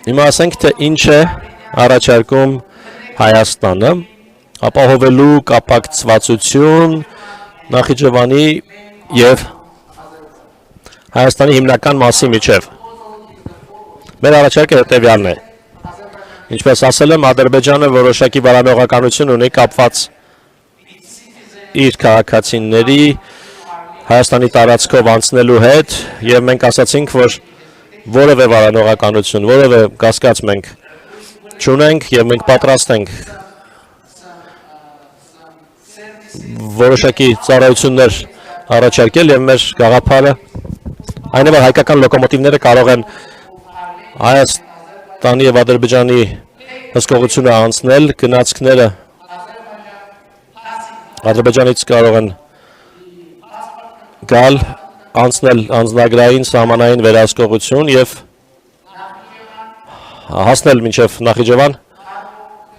Հիմա ասենք, թե ինչ է առաջարկում Հայաստանը, ապահովելու կապակցվածություն Նախիջևանի և Հայաստանի հիմնական մասի միջև։ Մեր առաջարկը հետևյալն է։ Ինչպես ասել եմ, Ադրբեջանը որոշակի վարանողականություն ունի կապված իր քաղաքացիների Հայաստանի տարածքով անցնելու հետ, և մենք ասացինք, որ որևէ վարանողականություն, որևէ կասկած մենք չունենք, և մենք պատրաստ ենք որոշակի ծառայություններ առաջարկել, և մեր գաղափարը այն է, որ հայկական լոկոմոտիվները կարող են Հայաստանի և Ադրբեջանի հսկողությունը անցնել, գնացքները Ադրբեջանից կարող են գալ, անցնել անձնագրային սահմանային վերահսկողություն և հասնել մինչև Նախիջևան,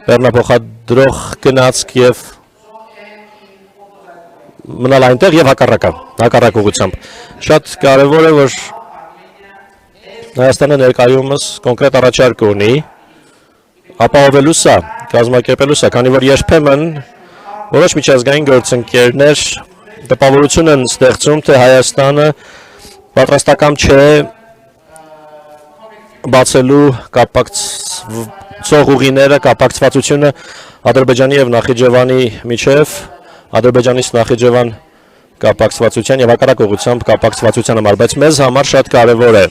բեռնափոխադրող գնացք և մնալ այնտեղ և հակառակ ուղղությամբ։ Շատ կարևոր է, որ Հայաստանը ներկայումս կոնկրետ առաջարկ ունի, ապահովելու սա, կազմակերպելու սա, քանի որ երբեմն որոշ միջազգային գործընկերներ տպավորություն են ստեղծում, թե Հայաստանը պատրաստակամ չէ բացելու կապակցող ուղիները, կապակցվածությունը Ադրբեջանի և Նախիջևանի միջև, Ադրբեջանից Նախիջևան կապակցվածության և հակառակ ուղղությամբ կապակցվածության համար, բայց մեզ համար շատ կարևոր է։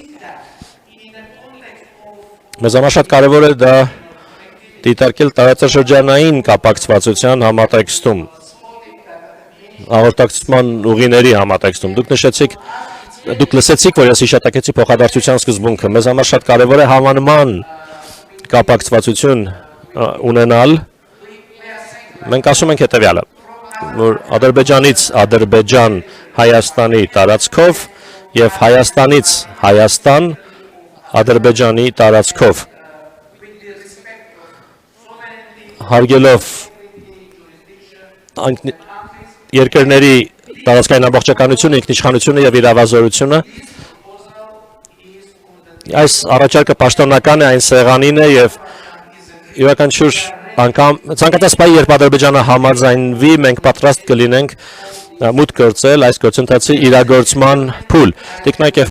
Մեզ համար շատ կարևոր է դա դիտարկել տարածաշրջանային կապակցվածության համատեքստում, հաղորդակցման ուղիների համատեքստում։ Դուք լսեցիք, որ ես հիշատակեցի փոխադարձության սկզբունքը։ Մեզ համար շատ կարևոր է հավանման կապակցվածություն ունենալ։ Մենք ասում ենք հետևյալը, որ Ադրբեջանից Ադրբեջան Հայաստանի տարածքով և Հայաստանից Հայաստան Ադրբեջանի տարածքով, հարգելով երկրների տարածքային ամբողջականությունը, ինքնիշխանությունը և իրավազորությունը, այս առաջարկը պաշտոնական է, այն սեղանին է և յուրաքանչյուր անգամ ցանկացած պահի, երբ Ադրբեջանը համաձայնվի, մենք պատրաստ կլինենք մուտք գործել այս գործընթացի իրագործման փուլ։ Տիկնայք